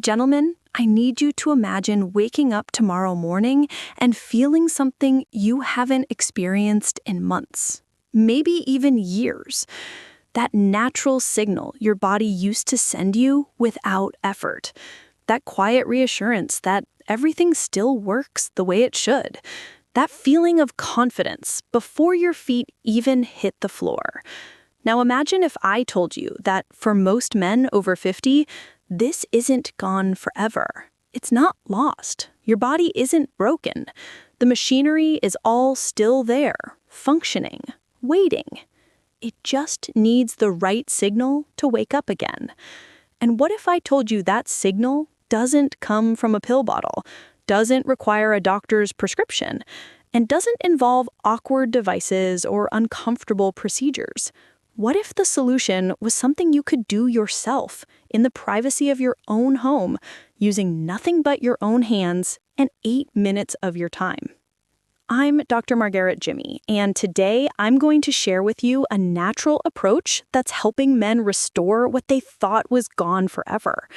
Gentlemen, I need you to imagine waking up tomorrow morning and feeling something you haven't experienced in months, maybe even years. That natural signal your body used to send you without effort. That quiet reassurance that everything still works the way it should. That feeling of confidence before your feet even hit the floor. Now imagine if I told you that for most men over 50, this isn't gone forever. It's not lost. Your body isn't broken. The machinery is all still there, functioning, waiting. It just needs the right signal to wake up again. And what if I told you that signal doesn't come from a pill bottle, doesn't require a doctor's prescription, and doesn't involve awkward devices or uncomfortable procedures? What if the solution was something you could do yourself in the privacy of your own home, using nothing but your own hands and 8 minutes of your time? I'm Dr. Magaret Jimmy, and today I'm going to share with you a natural approach that's helping men restore what they thought was gone forever.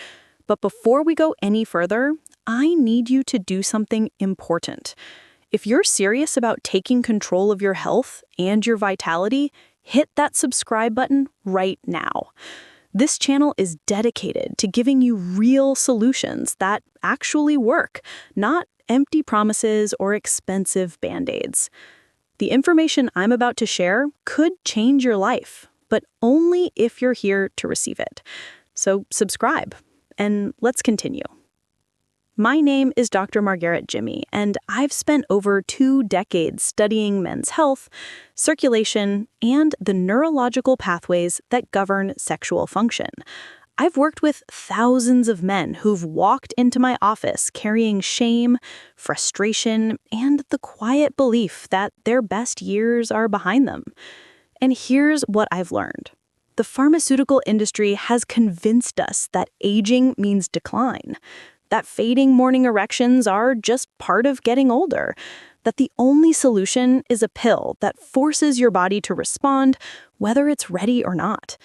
But before we go any further, I need you to do something important. If you're serious about taking control of your health and your vitality, hit that subscribe button right now. This channel is dedicated to giving you real solutions that actually work, not empty promises or expensive band-aids. The information I'm about to share could change your life, but only if you're here to receive it. So subscribe, and let's continue. My name is Dr. Magaret Jimmy, and I've spent over 2 decades studying men's health, circulation, and the neurological pathways that govern sexual function. I've worked with thousands of men who've walked into my office carrying shame, frustration, and the quiet belief that their best years are behind them. And here's what I've learned. The pharmaceutical industry has convinced us that aging means decline, that fading morning erections are just part of getting older, that the only solution is a pill that forces your body to respond, whether it's ready or not.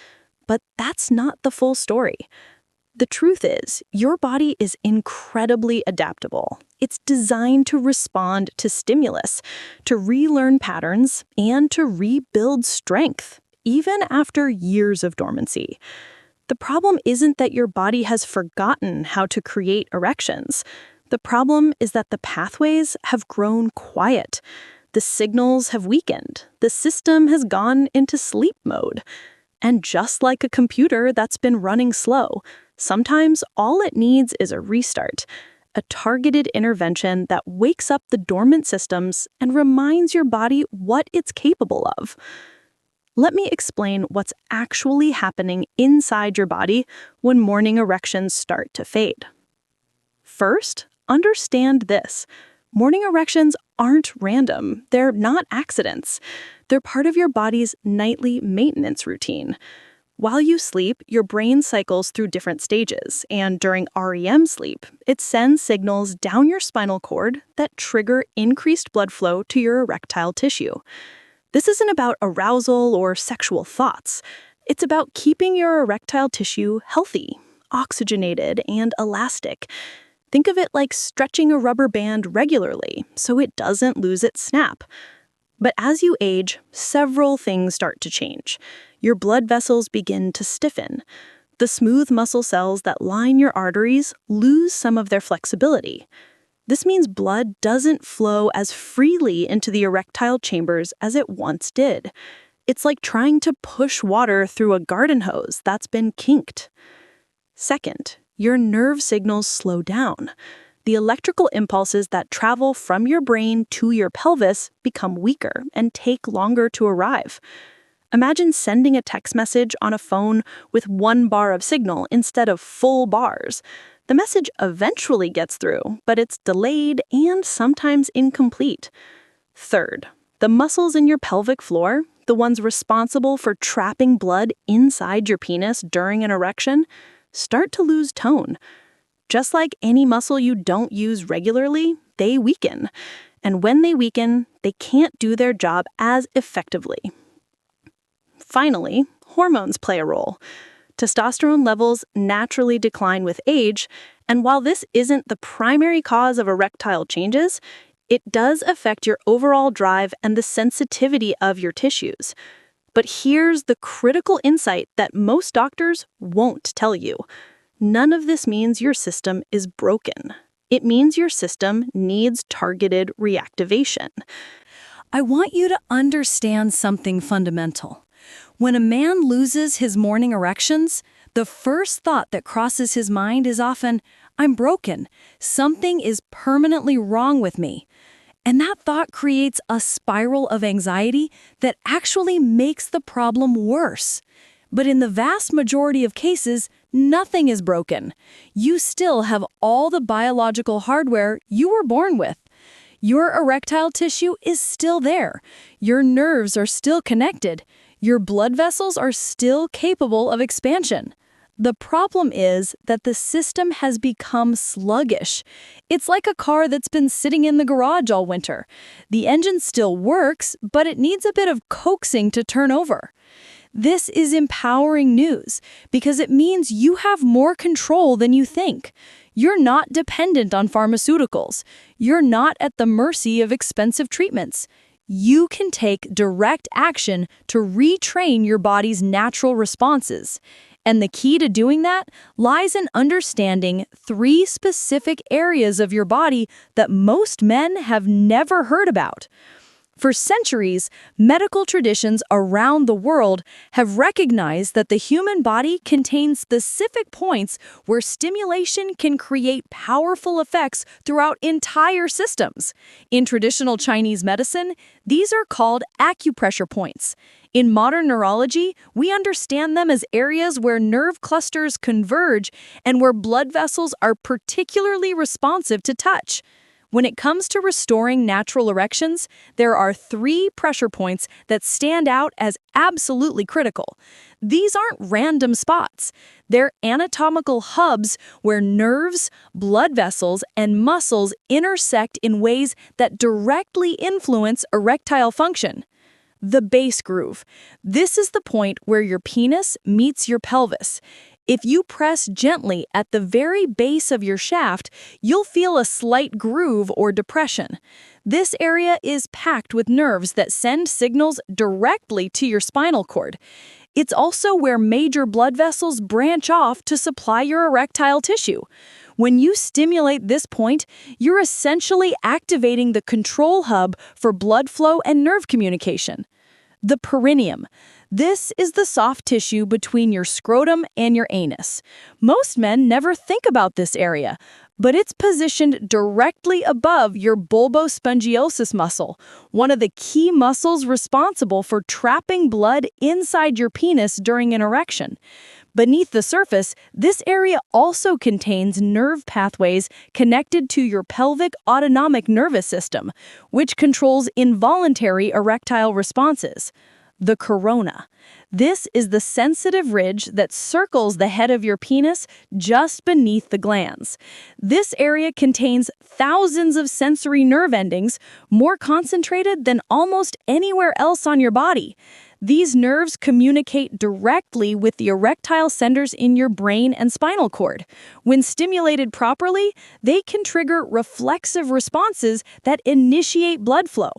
But that's not the full story. The truth is, your body is incredibly adaptable. It's designed to respond to stimulus, to relearn patterns, and to rebuild strength, even after years of dormancy. The problem isn't that your body has forgotten how to create erections. The problem is that the pathways have grown quiet. The signals have weakened. The system has gone into sleep mode. And just like a computer that's been running slow, sometimes all it needs is a restart, a targeted intervention that wakes up the dormant systems and reminds your body what it's capable of. Let me explain what's actually happening inside your body when morning erections start to fade. First, understand this. Morning erections aren't random. They're not accidents. They're part of your body's nightly maintenance routine. While you sleep, your brain cycles through different stages, and during REM sleep, it sends signals down your spinal cord that trigger increased blood flow to your erectile tissue. This isn't about arousal or sexual thoughts. It's about keeping your erectile tissue healthy, oxygenated, and elastic. Think of it like stretching a rubber band regularly so it doesn't lose its snap. But as you age, several things start to change. Your blood vessels begin to stiffen. The smooth muscle cells that line your arteries lose some of their flexibility. This means blood doesn't flow as freely into the erectile chambers as it once did. It's like trying to push water through a garden hose that's been kinked. Second, your nerve signals slow down. The electrical impulses that travel from your brain to your pelvis become weaker and take longer to arrive. Imagine sending a text message on a phone with 1 bar of signal instead of full bars. The message eventually gets through, but it's delayed and sometimes incomplete. Third, the muscles in your pelvic floor, the ones responsible for trapping blood inside your penis during an erection, start to lose tone. Just like any muscle you don't use regularly, they weaken. And when they weaken, they can't do their job as effectively. Finally, hormones play a role. Testosterone levels naturally decline with age, and while this isn't the primary cause of erectile changes, it does affect your overall drive and the sensitivity of your tissues. But here's the critical insight that most doctors won't tell you. None of this means your system is broken. It means your system needs targeted reactivation. I want you to understand something fundamental. When a man loses his morning erections, the first thought that crosses his mind is often, "I'm broken. Something is permanently wrong with me." And that thought creates a spiral of anxiety that actually makes the problem worse. But in the vast majority of cases, nothing is broken. You still have all the biological hardware you were born with. Your erectile tissue is still there. Your nerves are still connected. Your blood vessels are still capable of expansion. The problem is that the system has become sluggish. It's like a car that's been sitting in the garage all winter. The engine still works, but it needs a bit of coaxing to turn over. This is empowering news because it means you have more control than you think. You're not dependent on pharmaceuticals. You're not at the mercy of expensive treatments. You can take direct action to retrain your body's natural responses. And the key to doing that lies in understanding 3 specific areas of your body that most men have never heard about. For centuries, medical traditions around the world have recognized that the human body contains specific points where stimulation can create powerful effects throughout entire systems. In traditional Chinese medicine, these are called acupressure points. In modern neurology, we understand them as areas where nerve clusters converge and where blood vessels are particularly responsive to touch. When it comes to restoring natural erections, there are 3 pressure points that stand out as absolutely critical. These aren't random spots. They're anatomical hubs where nerves, blood vessels, and muscles intersect in ways that directly influence erectile function. The base groove. This is the point where your penis meets your pelvis. If you press gently at the very base of your shaft, you'll feel a slight groove or depression. This area is packed with nerves that send signals directly to your spinal cord. It's also where major blood vessels branch off to supply your erectile tissue. When you stimulate this point, you're essentially activating the control hub for blood flow and nerve communication. The perineum. This is the soft tissue between your scrotum and your anus. Most men never think about this area, but it's positioned directly above your bulbospongiosus muscle, one of the key muscles responsible for trapping blood inside your penis during an erection. Beneath the surface, this area also contains nerve pathways connected to your pelvic autonomic nervous system, which controls involuntary erectile responses. The corona. This is the sensitive ridge that circles the head of your penis just beneath the glands. This area contains thousands of sensory nerve endings, more concentrated than almost anywhere else on your body. These nerves communicate directly with the erectile centers in your brain and spinal cord. When stimulated properly, they can trigger reflexive responses that initiate blood flow.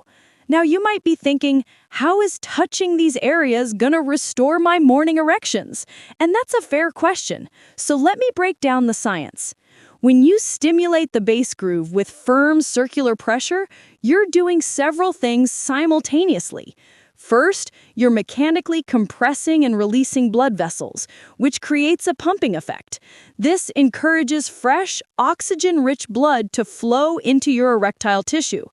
Now, you might be thinking, how is touching these areas gonna restore my morning erections? And that's a fair question. So let me break down the science. When you stimulate the base groove with firm circular pressure, you're doing several things simultaneously. First, you're mechanically compressing and releasing blood vessels, which creates a pumping effect. This encourages fresh, oxygen-rich blood to flow into your erectile tissue.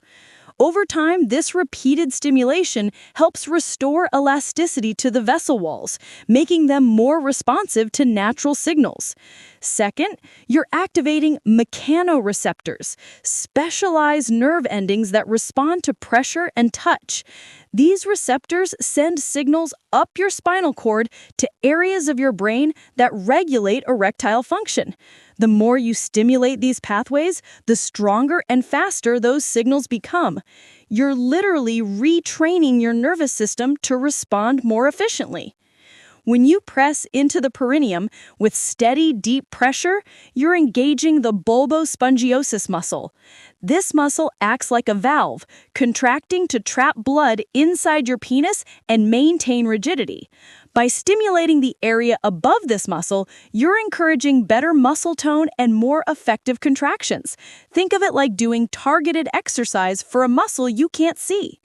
Over time, this repeated stimulation helps restore elasticity to the vessel walls, making them more responsive to natural signals. Second, you're activating mechanoreceptors, specialized nerve endings that respond to pressure and touch. These receptors send signals up your spinal cord to areas of your brain that regulate erectile function. The more you stimulate these pathways, the stronger and faster those signals become. You're literally retraining your nervous system to respond more efficiently. When you press into the perineum with steady, deep pressure, you're engaging the bulbospongiosus muscle. This muscle acts like a valve, contracting to trap blood inside your penis and maintain rigidity. By stimulating the area above this muscle, you're encouraging better muscle tone and more effective contractions. Think of it like doing targeted exercise for a muscle you can't see.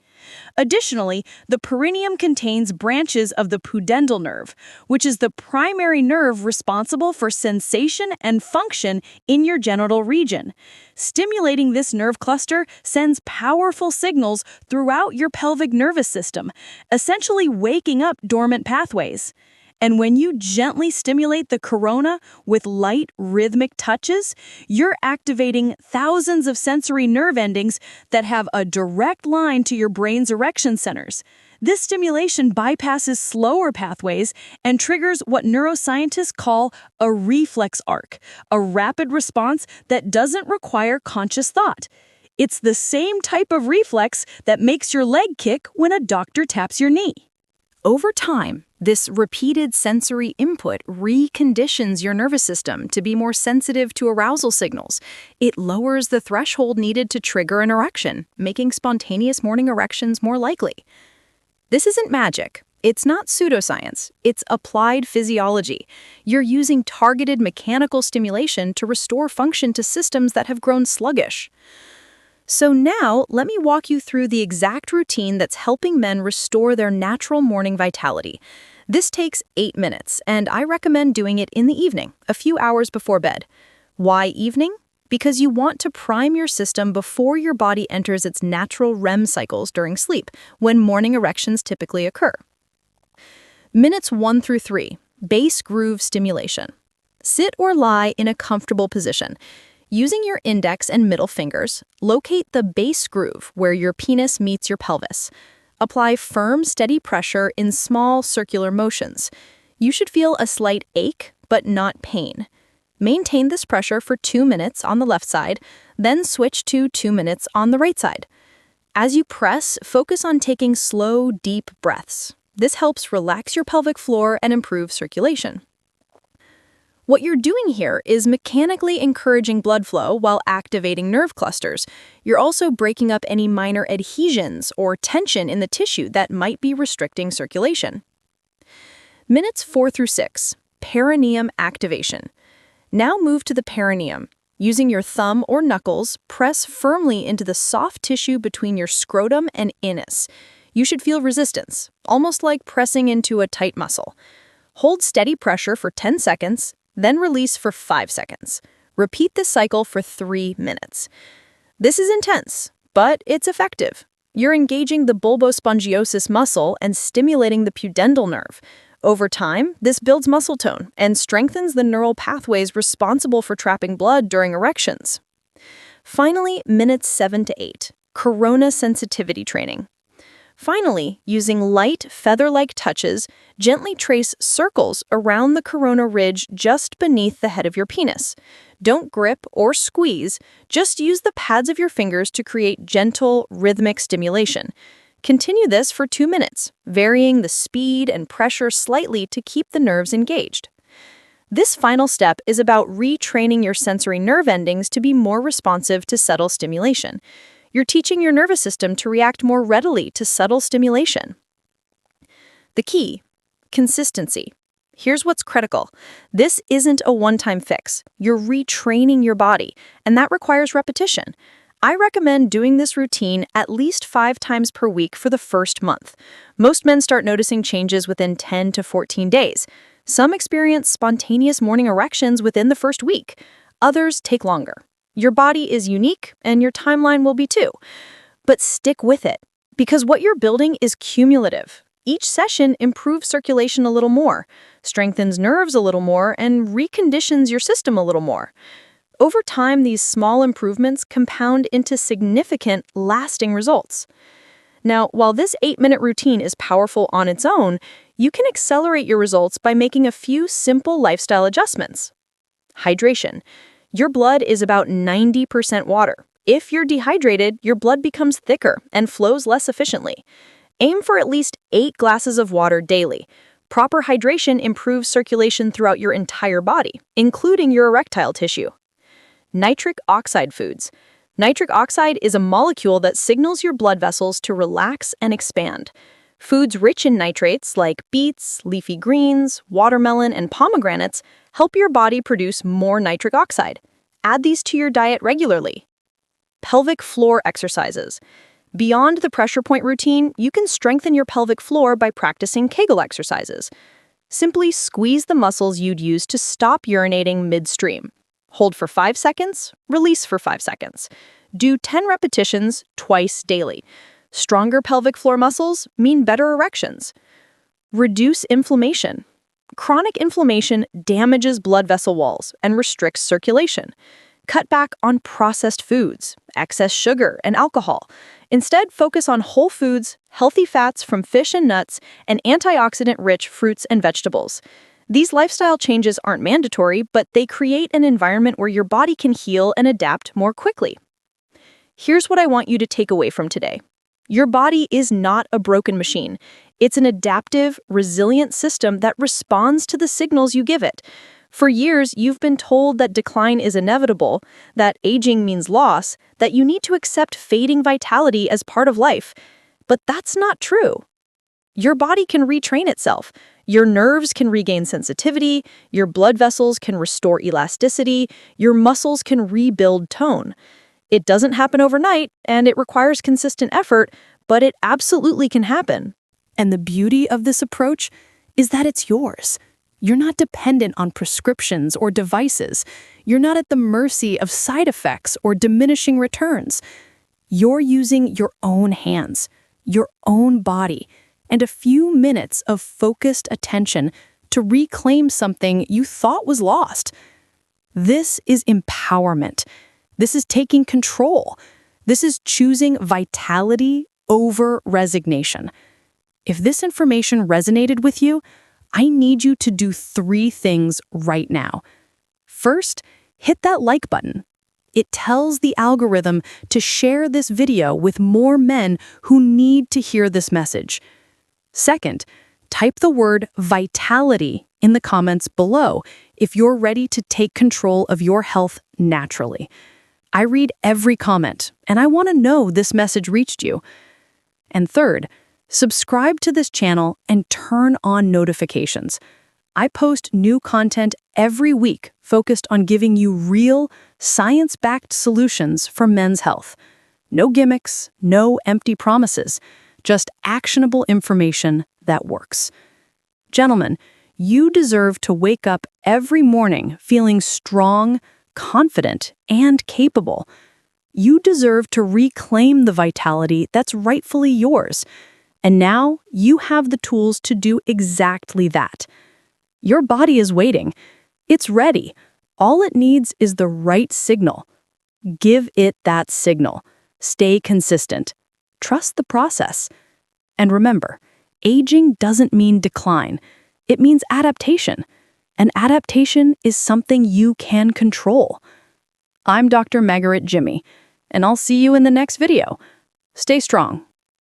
Additionally, the perineum contains branches of the pudendal nerve, which is the primary nerve responsible for sensation and function in your genital region. Stimulating this nerve cluster sends powerful signals throughout your pelvic nervous system, essentially waking up dormant pathways. And when you gently stimulate the corona with light, rhythmic touches, you're activating thousands of sensory nerve endings that have a direct line to your brain's erection centers. This stimulation bypasses slower pathways and triggers what neuroscientists call a reflex arc, a rapid response that doesn't require conscious thought. It's the same type of reflex that makes your leg kick when a doctor taps your knee. Over time, this repeated sensory input reconditions your nervous system to be more sensitive to arousal signals. It lowers the threshold needed to trigger an erection, making spontaneous morning erections more likely. This isn't magic. It's not pseudoscience. It's applied physiology. You're using targeted mechanical stimulation to restore function to systems that have grown sluggish. So now, let me walk you through the exact routine that's helping men restore their natural morning vitality. This takes 8 minutes, and I recommend doing it in the evening, a few hours before bed. Why evening? Because you want to prime your system before your body enters its natural REM cycles during sleep, when morning erections typically occur. Minutes 1 through 3, base groove stimulation. Sit or lie in a comfortable position. Using your index and middle fingers, locate the base groove where your penis meets your pelvis. Apply firm, steady pressure in small circular motions. You should feel a slight ache, but not pain. Maintain this pressure for 2 minutes on the left side, then switch to 2 minutes on the right side. As you press, focus on taking slow, deep breaths. This helps relax your pelvic floor and improve circulation. What you're doing here is mechanically encouraging blood flow while activating nerve clusters. You're also breaking up any minor adhesions or tension in the tissue that might be restricting circulation. Minutes 4 through 6, perineum activation. Now move to the perineum. Using your thumb or knuckles, press firmly into the soft tissue between your scrotum and anus. You should feel resistance, almost like pressing into a tight muscle. Hold steady pressure for 10 seconds, then release for 5 seconds. Repeat this cycle for 3 minutes. This is intense, but it's effective. You're engaging the bulbospongiosus muscle and stimulating the pudendal nerve. Over time, this builds muscle tone and strengthens the neural pathways responsible for trapping blood during erections. Finally, minutes 7 to 8, corona sensitivity training. Finally, using light, feather-like touches, gently trace circles around the corona ridge just beneath the head of your penis. Don't grip or squeeze, just use the pads of your fingers to create gentle, rhythmic stimulation. Continue this for 2 minutes, varying the speed and pressure slightly to keep the nerves engaged. This final step is about retraining your sensory nerve endings to be more responsive to subtle stimulation. You're teaching your nervous system to react more readily to subtle stimulation. The key: consistency. Here's what's critical. This isn't a one-time fix. You're retraining your body, and that requires repetition. I recommend doing this routine at least 5 times per week for the first month. Most men start noticing changes within 10 to 14 days. Some experience spontaneous morning erections within the first week. Others take longer. Your body is unique, and your timeline will be too. But stick with it, because what you're building is cumulative. Each session improves circulation a little more, strengthens nerves a little more, and reconditions your system a little more. Over time, these small improvements compound into significant, lasting results. Now, while this 8-minute routine is powerful on its own, you can accelerate your results by making a few simple lifestyle adjustments. Hydration. Your blood is about 90% water. If you're dehydrated, your blood becomes thicker and flows less efficiently. Aim for at least 8 glasses of water daily. Proper hydration improves circulation throughout your entire body, including your erectile tissue. Nitric oxide foods. Nitric oxide is a molecule that signals your blood vessels to relax and expand. Foods rich in nitrates like beets, leafy greens, watermelon, and pomegranates help your body produce more nitric oxide. Add these to your diet regularly. Pelvic floor exercises. Beyond the pressure point routine, you can strengthen your pelvic floor by practicing Kegel exercises. Simply squeeze the muscles you'd use to stop urinating midstream. Hold for 5 seconds, release for 5 seconds. Do 10 repetitions twice daily. Stronger pelvic floor muscles mean better erections. Reduce inflammation. Chronic inflammation damages blood vessel walls and restricts circulation. Cut back on processed foods, excess sugar, and alcohol. Instead, focus on whole foods, healthy fats from fish and nuts, and antioxidant-rich fruits and vegetables. These lifestyle changes aren't mandatory, but they create an environment where your body can heal and adapt more quickly. Here's what I want you to take away from today. Your body is not a broken machine. It's an adaptive, resilient system that responds to the signals you give it. For years, you've been told that decline is inevitable, that aging means loss, that you need to accept fading vitality as part of life. But that's not true. Your body can retrain itself. Your nerves can regain sensitivity, your blood vessels can restore elasticity, your muscles can rebuild tone. It doesn't happen overnight, and it requires consistent effort, but it absolutely can happen. And the beauty of this approach is that it's yours. You're not dependent on prescriptions or devices. You're not at the mercy of side effects or diminishing returns. You're using your own hands, your own body, and a few minutes of focused attention to reclaim something you thought was lost. This is empowerment. This is taking control. This is choosing vitality over resignation. If this information resonated with you, I need you to do 3 things right now. First, hit that like button. It tells the algorithm to share this video with more men who need to hear this message. Second, type the word vitality in the comments below if you're ready to take control of your health naturally. I read every comment, and I want to know this message reached you. And third, subscribe to this channel and turn on notifications. I post new content every week focused on giving you real, science-backed solutions for men's health. No gimmicks, no empty promises, just actionable information that works. Gentlemen, you deserve to wake up every morning feeling strong, confident, and capable. You deserve to reclaim the vitality that's rightfully yours. And now you have the tools to do exactly that. Your body is waiting. It's ready. All it needs is the right signal. Give it that signal. Stay consistent. Trust the process. And remember, aging doesn't mean decline. It means adaptation. And adaptation is something you can control. I'm Dr. Magaret Jimmy, and I'll see you in the next video. Stay strong.